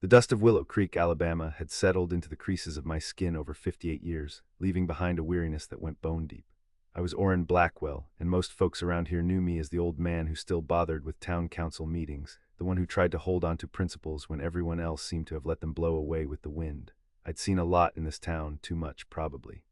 The dust of Willow Creek, Alabama, had settled into the creases of my skin over 58 years, leaving behind a weariness that went bone deep. I was Orrin Blackwell, and most folks around here knew me as the old man who still bothered with town council meetings, the one who tried to hold on to principles when everyone else seemed to have let them blow away with the wind. I'd seen a lot in this town, too much, probably.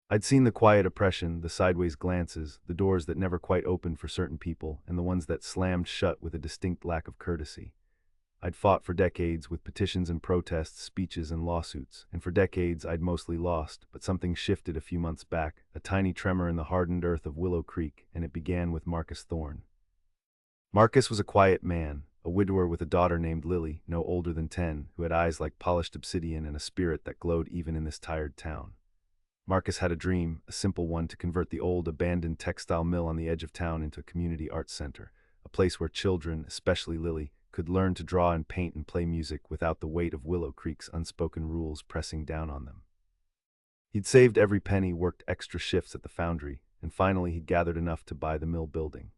I'd seen the quiet oppression, the sideways glances, the doors that never quite opened for certain people, and the ones that slammed shut with a distinct lack of courtesy. I'd fought for decades with petitions and protests, speeches and lawsuits, and for decades I'd mostly lost, but something shifted a few months back, a tiny tremor in the hardened earth of Willow Creek, and it began with Marcus Thorne. Marcus was a quiet man, a widower with a daughter named Lily, no older than 10, who had eyes like polished obsidian and a spirit that glowed even in this tired town. Marcus had a dream, a simple one, to convert the old, abandoned textile mill on the edge of town into a community arts center, a place where children, especially Lily, could learn to draw and paint and play music without the weight of Willow Creek's unspoken rules pressing down on them. He'd saved every penny, worked extra shifts at the foundry, and finally he'd gathered enough to buy the mill building.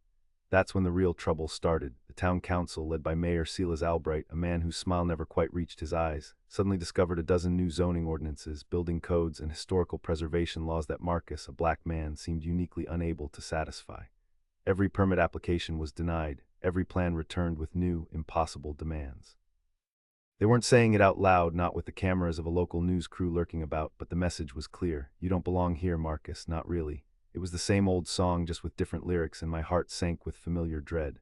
That's when the real trouble started. The town council, led by Mayor Silas Albright, a man whose smile never quite reached his eyes, suddenly discovered a dozen new zoning ordinances, building codes, and historical preservation laws that Marcus, a black man, seemed uniquely unable to satisfy. Every permit application was denied, every plan returned with new, impossible demands. They weren't saying it out loud, not with the cameras of a local news crew lurking about, but the message was clear. You don't belong here, Marcus, not really. It was the same old song, just with different lyrics, and my heart sank with familiar dread.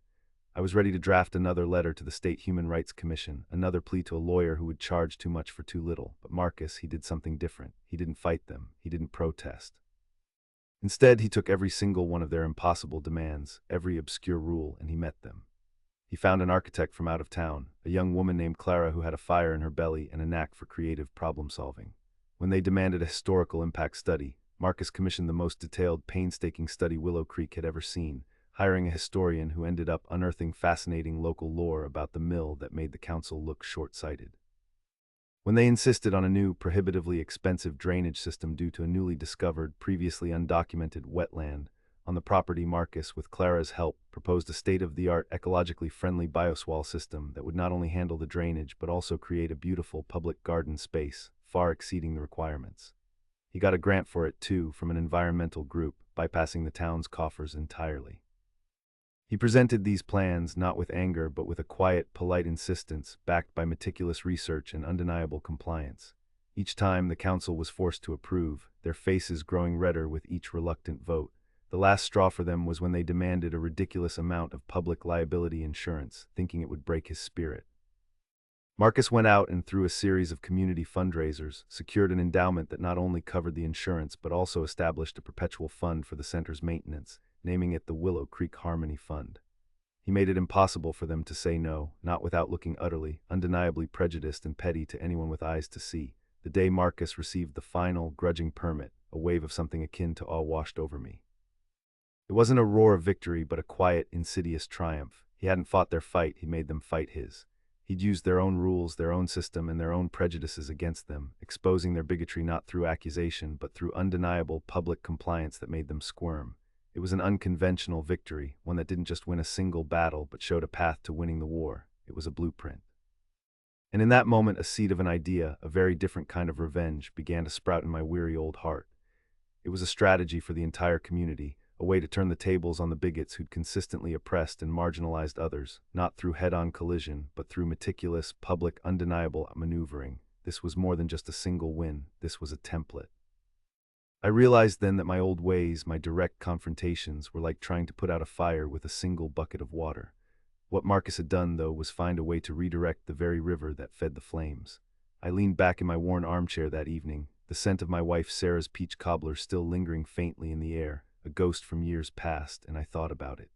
I was ready to draft another letter to the State Human Rights Commission, another plea to a lawyer who would charge too much for too little. But Marcus, he did something different. He didn't fight them. He didn't protest. Instead, he took every single one of their impossible demands, every obscure rule, and he met them. He found an architect from out of town, a young woman named Clara who had a fire in her belly and a knack for creative problem-solving. When they demanded a historical impact study, Marcus commissioned the most detailed, painstaking study Willow Creek had ever seen, hiring a historian who ended up unearthing fascinating local lore about the mill that made the council look short-sighted. When they insisted on a new, prohibitively expensive drainage system due to a newly discovered, previously undocumented wetland on the property, Marcus, with Clara's help, proposed a state-of-the-art, ecologically friendly bioswale system that would not only handle the drainage but also create a beautiful public garden space, far exceeding the requirements. He got a grant for it, too, from an environmental group, bypassing the town's coffers entirely. He presented these plans not with anger but with a quiet, polite insistence, backed by meticulous research and undeniable compliance. Each time the council was forced to approve, their faces growing redder with each reluctant vote. The last straw for them was when they demanded a ridiculous amount of public liability insurance, thinking it would break his spirit. Marcus went out and, through a series of community fundraisers, secured an endowment that not only covered the insurance but also established a perpetual fund for the center's maintenance, naming it the Willow Creek Harmony Fund. He made it impossible for them to say no, not without looking utterly, undeniably prejudiced and petty to anyone with eyes to see. The day Marcus received the final, grudging permit, a wave of something akin to awe washed over me. It wasn't a roar of victory but a quiet, insidious triumph. He hadn't fought their fight, he made them fight his. He'd used their own rules, their own system, and their own prejudices against them, exposing their bigotry not through accusation but through undeniable public compliance that made them squirm. It was an unconventional victory, one that didn't just win a single battle but showed a path to winning the war. It was a blueprint. And in that moment, a seed of an idea, a very different kind of revenge, began to sprout in my weary old heart. It was a strategy for the entire community, a way to turn the tables on the bigots who'd consistently oppressed and marginalized others, not through head-on collision, but through meticulous, public, undeniable maneuvering. This was more than just a single win, this was a template. I realized then that my old ways, my direct confrontations, were like trying to put out a fire with a single bucket of water. What Marcus had done, though, was find a way to redirect the very river that fed the flames. I leaned back in my worn armchair that evening, the scent of my wife Sarah's peach cobbler still lingering faintly in the air, a ghost from years past, and I thought about it.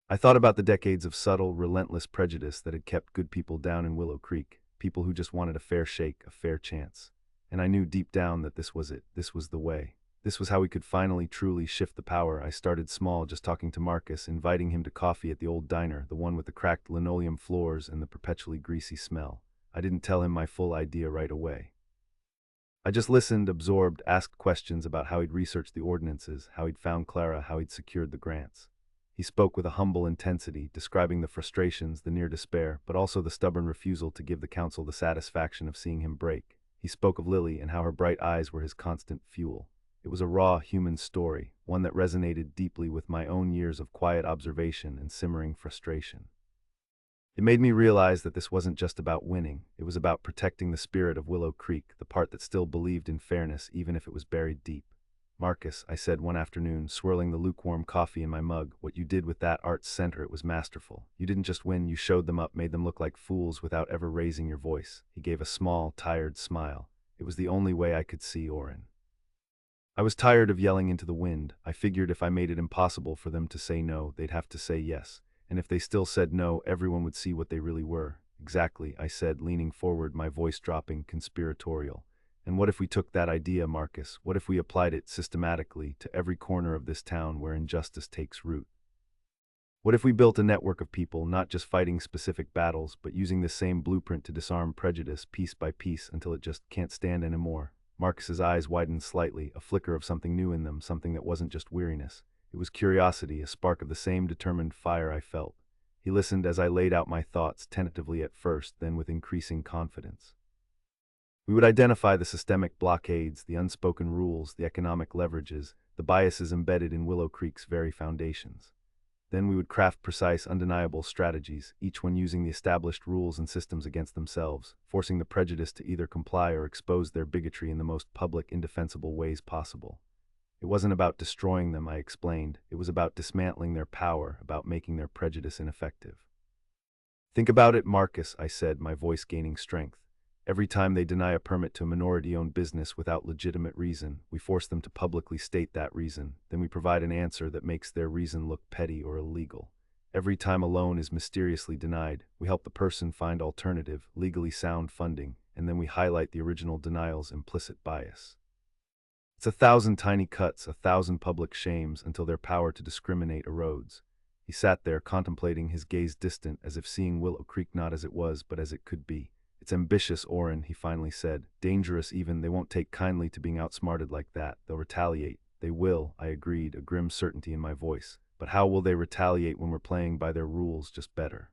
I thought about the decades of subtle, relentless prejudice that had kept good people down in Willow Creek, people who just wanted a fair shake, a fair chance. And I knew deep down that this was it, this was the way. This was how we could finally, truly shift the power. I started small, just talking to Marcus, inviting him to coffee at the old diner, the one with the cracked linoleum floors and the perpetually greasy smell. I didn't tell him my full idea right away. I just listened, absorbed, asked questions about how he'd researched the ordinances, how he'd found Clara, how he'd secured the grants. He spoke with a humble intensity, describing the frustrations, the near despair, but also the stubborn refusal to give the council the satisfaction of seeing him break. He spoke of Lily and how her bright eyes were his constant fuel. It was a raw, human story, one that resonated deeply with my own years of quiet observation and simmering frustration. It made me realize that this wasn't just about winning, it was about protecting the spirit of Willow Creek, the part that still believed in fairness even if it was buried deep. Marcus, I said one afternoon, swirling the lukewarm coffee in my mug, what you did with that arts center, it was masterful. You didn't just win, you showed them up, made them look like fools without ever raising your voice. He gave a small, tired smile. It was the only way I could see Oren. I was tired of yelling into the wind. I figured if I made it impossible for them to say no, they'd have to say yes. And if they still said no, everyone would see what they really were. Exactly, I said, leaning forward, my voice dropping, conspiratorial. And what if we took that idea, Marcus? What if we applied it systematically to every corner of this town where injustice takes root? What if we built a network of people, not just fighting specific battles, but using this same blueprint to disarm prejudice piece by piece until it just can't stand anymore? Marcus's eyes widened slightly, a flicker of something new in them, something that wasn't just weariness. It was curiosity, a spark of the same determined fire I felt. He listened as I laid out my thoughts, tentatively at first, then with increasing confidence. We would identify the systemic blockades, the unspoken rules, the economic leverages, the biases embedded in Willow Creek's very foundations. Then we would craft precise, undeniable strategies, each one using the established rules and systems against themselves, forcing the prejudice to either comply or expose their bigotry in the most public, indefensible ways possible. It wasn't about destroying them, I explained. It was about dismantling their power, about making their prejudice ineffective. Think about it, Marcus, I said, my voice gaining strength. Every time they deny a permit to a minority-owned business without legitimate reason, we force them to publicly state that reason. Then we provide an answer that makes their reason look petty or illegal. Every time a loan is mysteriously denied, we help the person find alternative, legally sound funding, and then we highlight the original denial's implicit bias. It's 1,000 tiny cuts, 1,000 public shames until their power to discriminate erodes. He sat there, contemplating, his gaze distant, as if seeing Willow Creek not as it was, but as it could be. It's ambitious, Oren, he finally said. Dangerous even, they won't take kindly to being outsmarted like that. They'll retaliate. They will, I agreed, a grim certainty in my voice. But how will they retaliate when we're playing by their rules, just better?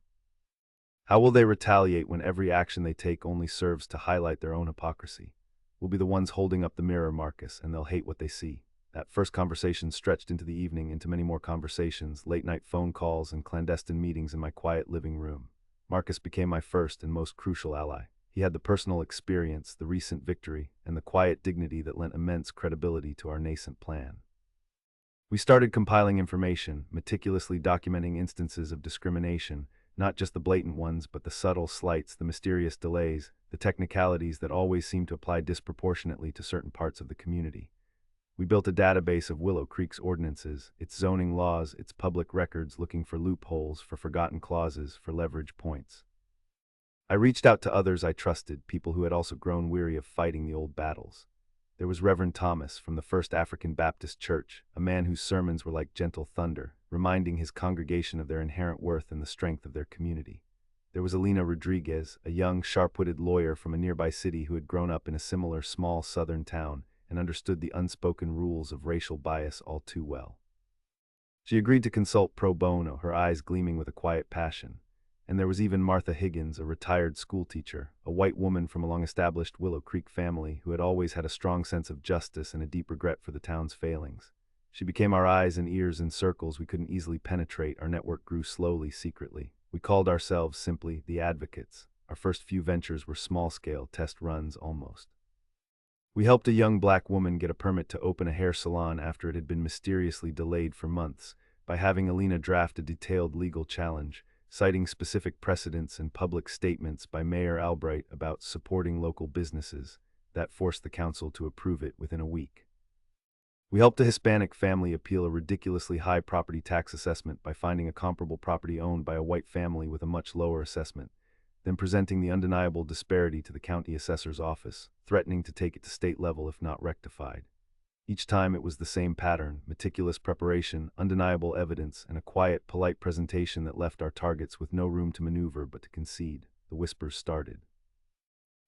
How will they retaliate when every action they take only serves to highlight their own hypocrisy? We'll be the ones holding up the mirror, Marcus, and they'll hate what they see. That first conversation stretched into the evening, into many more conversations, late-night phone calls, and clandestine meetings in my quiet living room. Marcus became my first and most crucial ally. He had the personal experience, the recent victory, and the quiet dignity that lent immense credibility to our nascent plan. We started compiling information, meticulously documenting instances of discrimination, not just the blatant ones, but the subtle slights, the mysterious delays, the technicalities that always seem to apply disproportionately to certain parts of the community. We built a database of Willow Creek's ordinances, its zoning laws, its public records, looking for loopholes, for forgotten clauses, for leverage points. I reached out to others I trusted, people who had also grown weary of fighting the old battles. There was Reverend Thomas from the First African Baptist Church, a man whose sermons were like gentle thunder, reminding his congregation of their inherent worth and the strength of their community. There was Elena Rodriguez, a young, sharp-witted lawyer from a nearby city who had grown up in a similar small southern town and understood the unspoken rules of racial bias all too well. She agreed to consult pro bono, her eyes gleaming with a quiet passion. And there was even Martha Higgins, a retired schoolteacher, a white woman from a long-established Willow Creek family who had always had a strong sense of justice and a deep regret for the town's failings. She became our eyes and ears in circles we couldn't easily penetrate. Our network grew slowly, secretly. We called ourselves simply the Advocates. Our first few ventures were small-scale test runs almost. We helped a young black woman get a permit to open a hair salon after it had been mysteriously delayed for months by having Elena draft a detailed legal challenge, citing specific precedents and public statements by Mayor Albright about supporting local businesses that forced the council to approve it within a week. We helped a Hispanic family appeal a ridiculously high property tax assessment by finding a comparable property owned by a white family with a much lower assessment, then presenting the undeniable disparity to the county assessor's office, threatening to take it to state level if not rectified. Each time it was the same pattern: meticulous preparation, undeniable evidence, and a quiet, polite presentation that left our targets with no room to maneuver but to concede. The whispers started.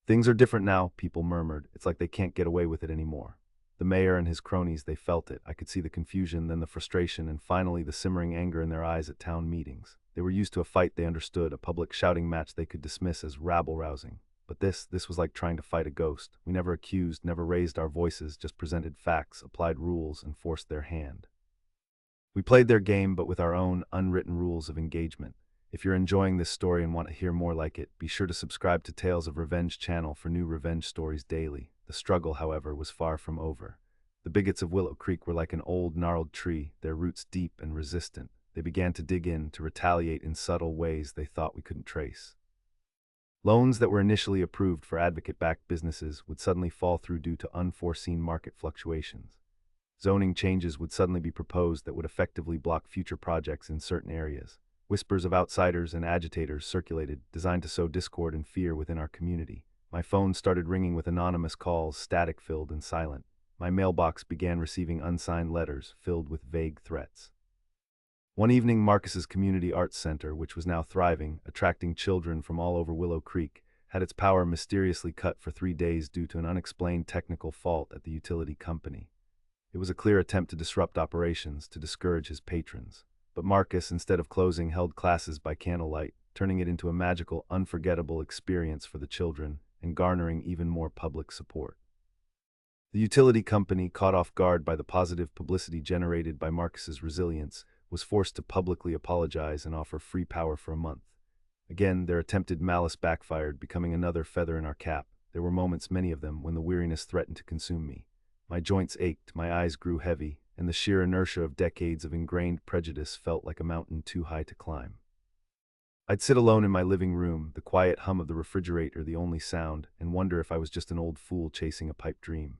"Things are different now," people murmured. "It's like they can't get away with it anymore." The mayor and his cronies, they felt it. I could see the confusion, then the frustration, and finally the simmering anger in their eyes at town meetings. They were used to a fight they understood, a public shouting match they could dismiss as rabble-rousing. But this was like trying to fight a ghost. We never accused, never raised our voices, just presented facts, applied rules, and forced their hand. We played their game, but with our own unwritten rules of engagement. If you're enjoying this story and want to hear more like it, be sure to subscribe to Tales of Revenge channel for new revenge stories daily. The struggle, however, was far from over. The bigots of Willow Creek were like an old, gnarled tree, their roots deep and resistant. They began to dig in, to retaliate in subtle ways they thought we couldn't trace. Loans that were initially approved for advocate-backed businesses would suddenly fall through due to unforeseen market fluctuations. Zoning changes would suddenly be proposed that would effectively block future projects in certain areas. Whispers of outsiders and agitators circulated, designed to sow discord and fear within our community. My phone started ringing with anonymous calls, static-filled and silent. My mailbox began receiving unsigned letters filled with vague threats. One evening, Marcus's Community Arts Center, which was now thriving, attracting children from all over Willow Creek, had its power mysteriously cut for 3 days due to an unexplained technical fault at the utility company. It was a clear attempt to disrupt operations, to discourage his patrons. But Marcus, instead of closing, held classes by candlelight, turning it into a magical, unforgettable experience for the children and garnering even more public support. The utility company, caught off guard by the positive publicity generated by Marcus's resilience, was forced to publicly apologize and offer free power for a month. Again, their attempted malice backfired, becoming another feather in our cap. There were moments, many of them, when the weariness threatened to consume me. My joints ached, my eyes grew heavy, and the sheer inertia of decades of ingrained prejudice felt like a mountain too high to climb. I'd sit alone in my living room, the quiet hum of the refrigerator the only sound, and wonder if I was just an old fool chasing a pipe dream.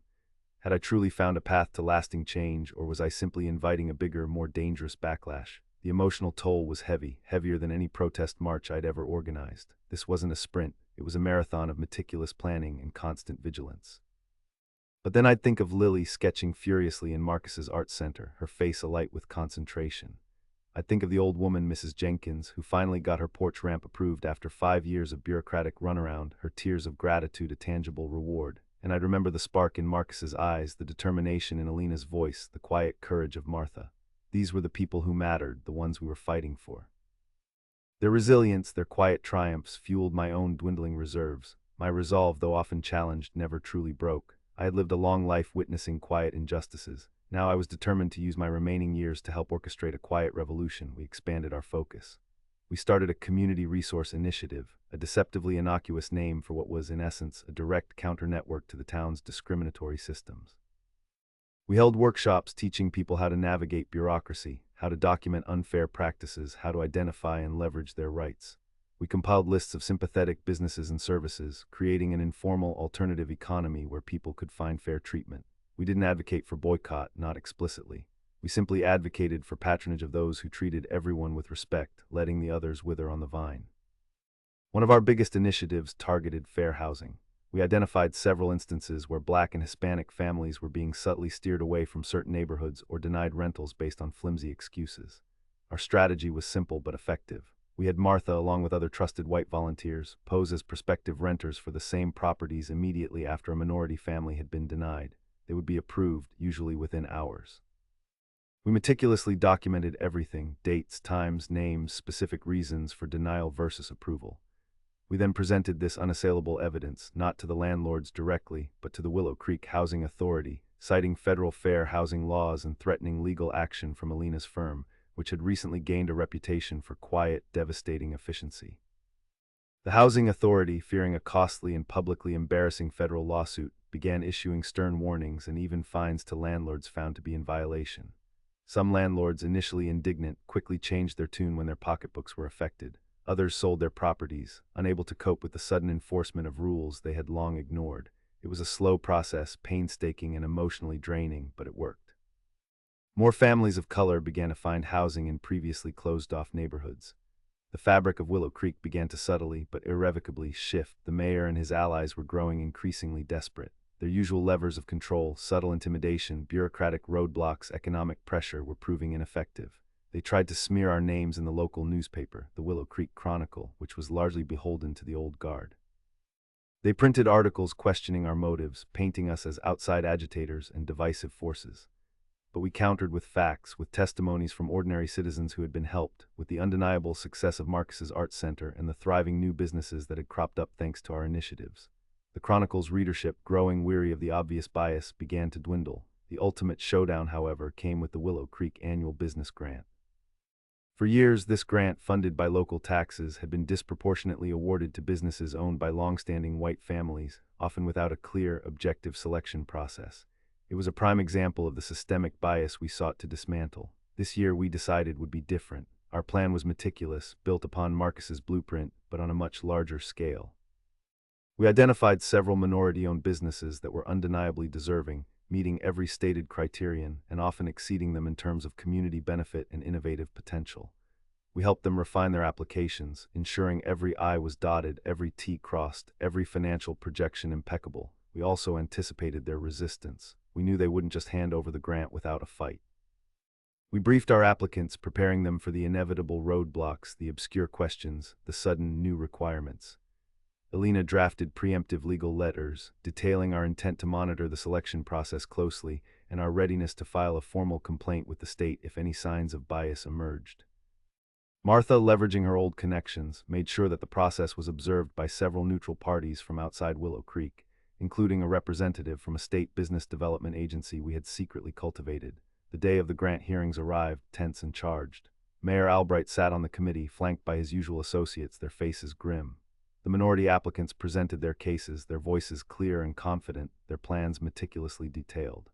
Had I truly found a path to lasting change, or was I simply inviting a bigger, more dangerous backlash? The emotional toll was heavy, heavier than any protest march I'd ever organized. This wasn't a sprint, it was a marathon of meticulous planning and constant vigilance. But then I'd think of Lily sketching furiously in Marcus's art center, her face alight with concentration. I'd think of the old woman, Mrs. Jenkins, who finally got her porch ramp approved after 5 years of bureaucratic runaround, her tears of gratitude a tangible reward. And I'd remember the spark in Marcus's eyes, the determination in Alina's voice, the quiet courage of Martha. These were the people who mattered, the ones we were fighting for. Their resilience, their quiet triumphs, fueled my own dwindling reserves. My resolve, though often challenged, never truly broke. I had lived a long life witnessing quiet injustices. Now I was determined to use my remaining years to help orchestrate a quiet revolution. We expanded our focus. We started a community resource initiative, a deceptively innocuous name for what was, in essence, a direct counter-network to the town's discriminatory systems. We held workshops teaching people how to navigate bureaucracy, how to document unfair practices, how to identify and leverage their rights. We compiled lists of sympathetic businesses and services, creating an informal alternative economy where people could find fair treatment. We didn't advocate for boycott, not explicitly. We simply advocated for patronage of those who treated everyone with respect, letting the others wither on the vine. One of our biggest initiatives targeted fair housing. We identified several instances where Black and Hispanic families were being subtly steered away from certain neighborhoods or denied rentals based on flimsy excuses. Our strategy was simple but effective. We had Martha, along with other trusted white volunteers, pose as prospective renters for the same properties immediately after a minority family had been denied. They would be approved, usually within hours. We meticulously documented everything: dates, times, names, specific reasons for denial versus approval. We then presented this unassailable evidence, not to the landlords directly, but to the Willow Creek Housing Authority, citing federal fair housing laws and threatening legal action from Alina's firm, which had recently gained a reputation for quiet, devastating efficiency. The Housing Authority, fearing a costly and publicly embarrassing federal lawsuit, began issuing stern warnings and even fines to landlords found to be in violation. Some landlords, initially indignant, quickly changed their tune when their pocketbooks were affected. Others sold their properties, unable to cope with the sudden enforcement of rules they had long ignored. It was a slow process, painstaking and emotionally draining, but it worked. More families of color began to find housing in previously closed-off neighborhoods. The fabric of Willow Creek began to subtly but irrevocably shift. The mayor and his allies were growing increasingly desperate. Their usual levers of control, subtle intimidation, bureaucratic roadblocks, economic pressure, were proving ineffective. They tried to smear our names in the local newspaper, the Willow Creek Chronicle, which was largely beholden to the old guard. They printed articles questioning our motives, painting us as outside agitators and divisive forces. But we countered with facts, with testimonies from ordinary citizens who had been helped, with the undeniable success of Marcus's art center and the thriving new businesses that had cropped up thanks to our initiatives. The Chronicle's readership, growing weary of the obvious bias, began to dwindle. The ultimate showdown, however, came with the Willow Creek Annual Business Grant. For years, this grant, funded by local taxes, had been disproportionately awarded to businesses owned by long-standing white families, often without a clear, objective selection process. It was a prime example of the systemic bias we sought to dismantle. This year, we decided would be different. Our plan was meticulous, built upon Marcus's blueprint, but on a much larger scale. We identified several minority-owned businesses that were undeniably deserving, meeting every stated criterion and often exceeding them in terms of community benefit and innovative potential. We helped them refine their applications, ensuring every I was dotted, every T crossed, every financial projection impeccable. We also anticipated their resistance. We knew they wouldn't just hand over the grant without a fight. We briefed our applicants, preparing them for the inevitable roadblocks, the obscure questions, the sudden new requirements. Alina drafted preemptive legal letters, detailing our intent to monitor the selection process closely and our readiness to file a formal complaint with the state if any signs of bias emerged. Martha, leveraging her old connections, made sure that the process was observed by several neutral parties from outside Willow Creek, including a representative from a state business development agency we had secretly cultivated. The day of the grant hearings arrived, tense and charged. Mayor Albright sat on the committee, flanked by his usual associates, their faces grim. The minority applicants presented their cases, their voices clear and confident, their plans meticulously detailed.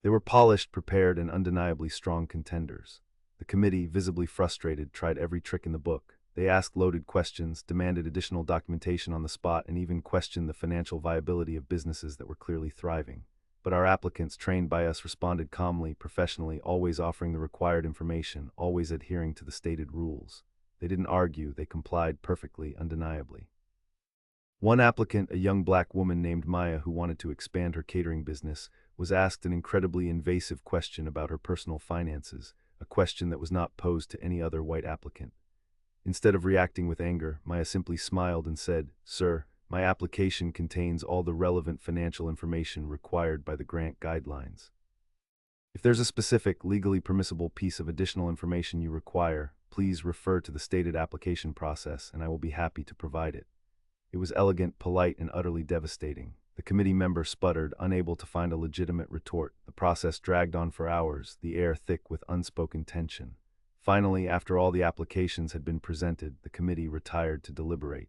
They were polished, prepared, and undeniably strong contenders. The committee, visibly frustrated, tried every trick in the book. They asked loaded questions, demanded additional documentation on the spot, and even questioned the financial viability of businesses that were clearly thriving. But our applicants, trained by us, responded calmly, professionally, always offering the required information, always adhering to the stated rules. They didn't argue, they complied perfectly, undeniably. One applicant, a young black woman named Maya who wanted to expand her catering business, was asked an incredibly invasive question about her personal finances, a question that was not posed to any other white applicant. Instead of reacting with anger, Maya simply smiled and said, "Sir, my application contains all the relevant financial information required by the grant guidelines. If there's a specific, legally permissible piece of additional information you require, please refer to the stated application process and I will be happy to provide it." It was elegant, polite, and utterly devastating. The committee member sputtered, unable to find a legitimate retort. The process dragged on for hours, the air thick with unspoken tension. Finally, after all the applications had been presented, the committee retired to deliberate.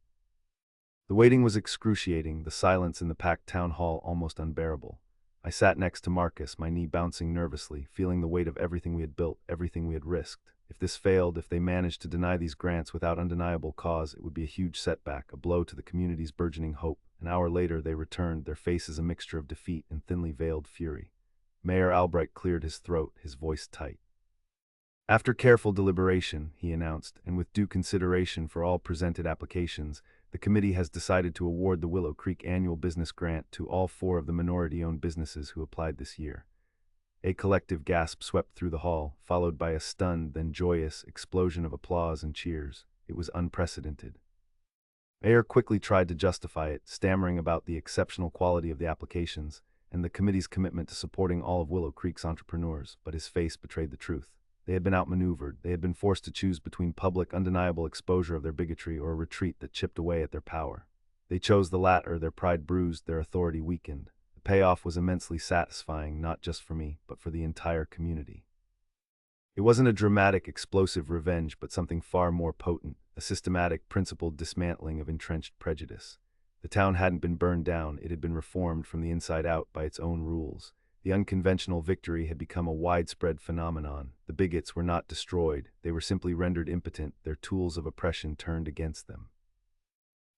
The waiting was excruciating, the silence in the packed town hall almost unbearable. I sat next to Marcus, my knee bouncing nervously, feeling the weight of everything we had built, everything we had risked. If this failed, if they managed to deny these grants without undeniable cause, it would be a huge setback, a blow to the community's burgeoning hope. An hour later, they returned, their faces a mixture of defeat and thinly veiled fury. Mayor Albright cleared his throat, his voice tight. "After careful deliberation," he announced, "and with due consideration for all presented applications, the committee has decided to award the Willow Creek Annual Business Grant to all 4 of the minority-owned businesses who applied this year." A collective gasp swept through the hall, followed by a stunned, then joyous explosion of applause and cheers. It was unprecedented. Mayor quickly tried to justify it, stammering about the exceptional quality of the applications and the committee's commitment to supporting all of Willow Creek's entrepreneurs, but his face betrayed the truth. They had been outmaneuvered. They had been forced to choose between public, undeniable exposure of their bigotry or a retreat that chipped away at their power. They chose the latter, their pride bruised, their authority weakened. The payoff was immensely satisfying, not just for me, but for the entire community. It wasn't a dramatic, explosive revenge, but something far more potent, a systematic, principled dismantling of entrenched prejudice. The town hadn't been burned down, it had been reformed from the inside out by its own rules. The unconventional victory had become a widespread phenomenon. The bigots were not destroyed, they were simply rendered impotent, their tools of oppression turned against them.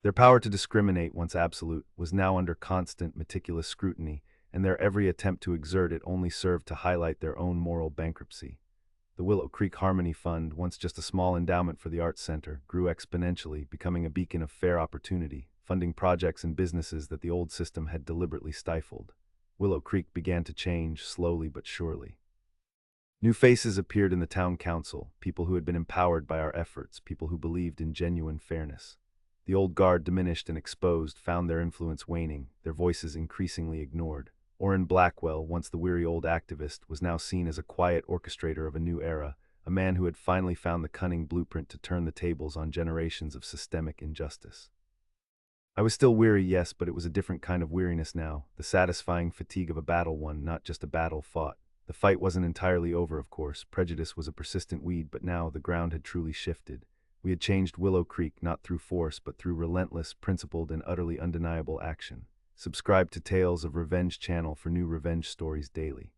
Their power to discriminate, once absolute, was now under constant, meticulous scrutiny, and their every attempt to exert it only served to highlight their own moral bankruptcy. The Willow Creek Harmony Fund, once just a small endowment for the Arts Center, grew exponentially, becoming a beacon of fair opportunity, funding projects and businesses that the old system had deliberately stifled. Willow Creek began to change, slowly but surely. New faces appeared in the town council, people who had been empowered by our efforts, people who believed in genuine fairness. The old guard diminished and exposed, found their influence waning, their voices increasingly ignored. Orrin Blackwell, once the weary old activist, was now seen as a quiet orchestrator of a new era, a man who had finally found the cunning blueprint to turn the tables on generations of systemic injustice. I was still weary, yes, but it was a different kind of weariness now, the satisfying fatigue of a battle won, not just a battle fought. The fight wasn't entirely over, of course. Prejudice was a persistent weed, but now the ground had truly shifted. We had changed Willow Creek not through force, but through relentless, principled, and utterly undeniable action. Subscribe to Tales of Revenge channel for new revenge stories daily.